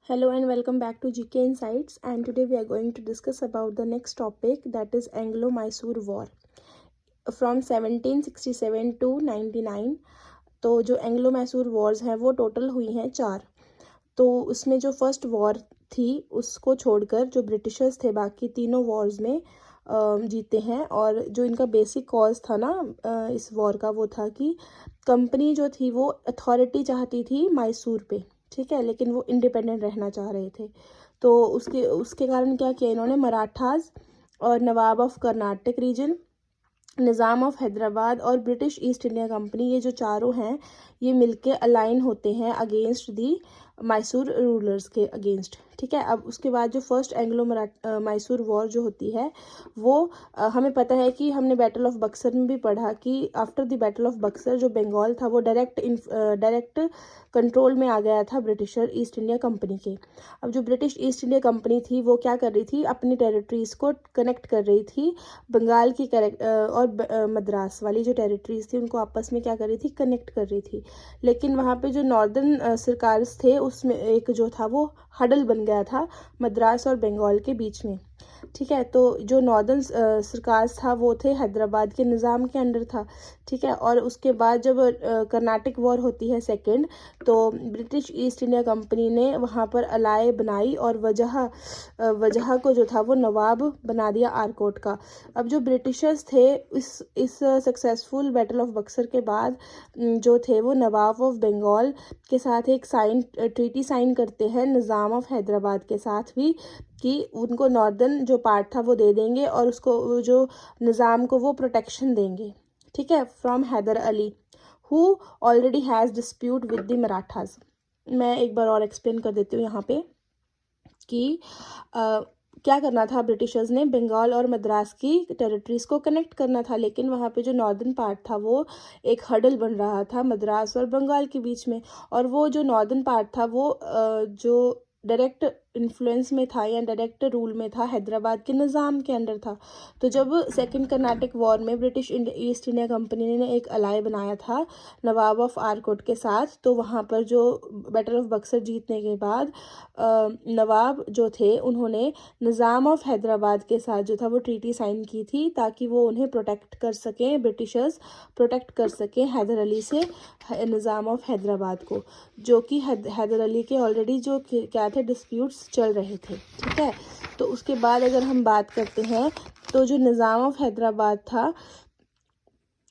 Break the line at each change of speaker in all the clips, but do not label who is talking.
Hello and welcome back to GK Insights, and today we are going to discuss about the next topic, that is Anglo-Mysore War from 1767 to 99। तो जो Anglo Mysore Wars हैं वो total हुई हैं 4। तो उसमें जो फर्स्ट वॉर थी उसको छोड़कर जो ब्रिटिशर्स थे बाकी तीनों वॉर्स में जीते हैं। और जो इनका बेसिक कॉज था ना इस वॉर का, वो था कि कंपनी जो थी वो अथॉरिटी चाहती थी मैसूर पे, ठीक है, लेकिन वो इंडिपेंडेंट रहना चाह रहे थे। तो उसके कारण क्या किया इन्होंने, मराठास और Nawab of Carnatic region, Nizam of Hyderabad और ब्रिटिश ईस्ट इंडिया कंपनी, ये जो चारों हैं ये मिलके अलाइन होते हैं अगेंस्ट दी मैसूर रूलर्स के अगेंस्ट, ठीक है। अब उसके बाद जो फर्स्ट एंग्लो मैसूर वॉर जो होती है वो हमें पता है कि हमने बैटल ऑफ बक्सर में भी पढ़ा कि after the battle of Buxar जो बंगाल था वो डायरेक्ट कंट्रोल में आ गया था ब्रिटिशर ईस्ट इंडिया कंपनी के। अब जो ब्रिटिश ईस्ट इंडिया कंपनी थी वो क्या कर रही थी, अपनी टेरिटरीज़ को कनेक्ट कर रही थी बंगाल की और मद्रास वाली जो टेरिटरीज़ थी उनको आपस में क्या कर रही थी, कनेक्ट कर रही थी। लेकिन वहाँ पे जो नॉर्दर्न सरकार थे उसमें एक जो था वो हडल बन गया था मद्रास और बंगाल के बीच में, ठीक है। तो जो नॉर्दर्न सरकार था वो थे हैदराबाद के निज़ाम के अंडर था, ठीक है। और उसके बाद जब कर्नाटक वॉर होती है सेकंड, तो ब्रिटिश ईस्ट इंडिया कंपनी ने वहाँ पर अलाय बनाई और वजह को जो था वो नवाब बना दिया आरकोट का। अब जो ब्रिटिशर्स थे इस सक्सेसफुल बैटल ऑफ बक्सर के बाद जो थे वो नवाब ऑफ बंगाल के साथ एक ट्रीटी साइन करते हैं निज़ाम ऑफ हैदराबाद के साथ भी, कि उनको नॉर्दर्न जो पार्ट था वो दे देंगे और उसको जो निज़ाम को वो प्रोटेक्शन देंगे, ठीक है, from Haider Ali who already has dispute with the Marathas. मैं एक बार और एक्सप्लेन कर देती हूँ यहाँ पे कि क्या करना था, ब्रिटिशर्स ने बंगाल और मद्रास की टेरिटरीज़ को कनेक्ट करना था, लेकिन वहाँ पे जो नॉर्दर्न पार्ट था वो एक हडल बन रहा था मद्रास और बंगाल के बीच में। और वो जो नॉर्दर्न पार्ट था वो जो डायरेक्ट इन्फ्लुएंस में था या डायरेक्ट रूल में था हैदराबाद के निज़ाम के अंडर था। तो जब सेकंड कर्नाटक वॉर में ब्रिटिश ईस्ट इंडिया कंपनी ने एक अलाय बनाया था नवाब ऑफ आरकोट के साथ, तो वहाँ पर जो बैटल ऑफ बक्सर जीतने के बाद नवाब जो थे उन्होंने निज़ाम ऑफ हैदराबाद के साथ जो था वो ट्रीटी साइन की थी ताकि वो उन्हें प्रोटेक्ट कर सकें, ब्रिटिशर्स प्रोटेक्ट कर सकें हैदर अली से निज़ाम ऑफ हैदराबाद को, जो कि हैदर अली के ऑलरेडी जो क्या थे डिस्प्यूट्स चल रहे थे, ठीक है। तो उसके बाद अगर हम बात करते हैं तो जो निज़ाम ऑफ हैदराबाद था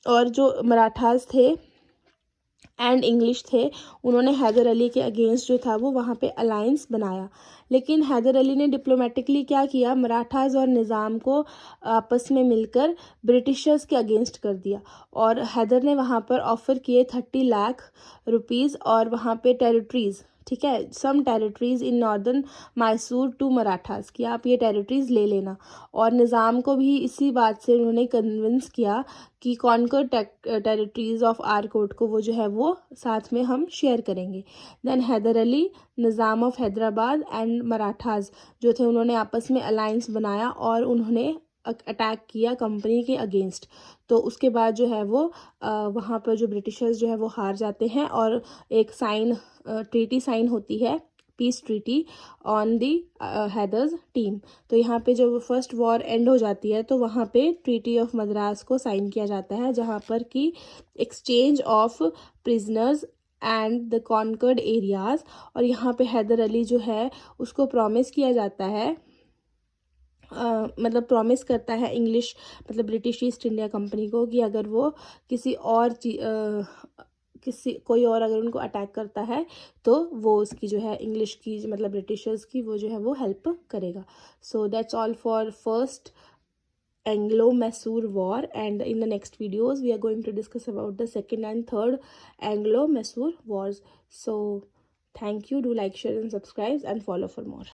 और जो मराठास थे एंड इंग्लिश थे, उन्होंने हैदर अली के अगेंस्ट जो था वो वहाँ पे अलायंस बनाया। लेकिन हैदर अली ने डिप्लोमेटिकली क्या किया, मराठास और निज़ाम को आपस में मिलकर ब्रिटिशर्स के अगेंस्ट कर दिया। और हैदर ने वहाँ पर ऑफ़र किए 30 लाख रुपीज़ और वहाँ पे टेरिटरीज़, ठीक है, some territories in northern Mysore to Marathas, कि आप ये टेरिटरीज़ ले लेना। और निज़ाम को भी इसी बात से उन्होंने कन्विंस किया कि कॉन्कर टेरिटरीज़ ऑफ आरकोट को वो जो है वो साथ में हम शेयर करेंगे। Then Haider Ali, Nizam of Hyderabad and Marathas जो थे उन्होंने आपस में अलायंस बनाया और उन्होंने अटैक किया कंपनी के अगेंस्ट। तो उसके बाद जो है वो वहाँ पर जो ब्रिटिशर्स जो है वो हार जाते हैं और एक ट्रीटी साइन होती है, peace treaty on the Hyder's team. तो यहाँ पे जब फर्स्ट वॉर एंड हो जाती है तो वहाँ पे ट्रीटी ऑफ मद्रास को साइन किया जाता है, जहाँ पर कि exchange of prisoners and the conquered areas. और यहाँ पे हैदर अली जो है उसको प्रॉमिस किया जाता है, मतलब प्रॉमिस करता है इंग्लिश मतलब ब्रिटिश ईस्ट इंडिया कंपनी को कि अगर वो कोई और अगर उनको अटैक करता है तो वो उसकी जो है इंग्लिश की मतलब ब्रिटिशर्स की वो जो है वो हेल्प करेगा। So that's all for first Anglo-Mysore War, and in the next videos we are going to discuss about the second and third Anglo-Mysore Wars. So thank you, do like, share and subscribe and follow for more.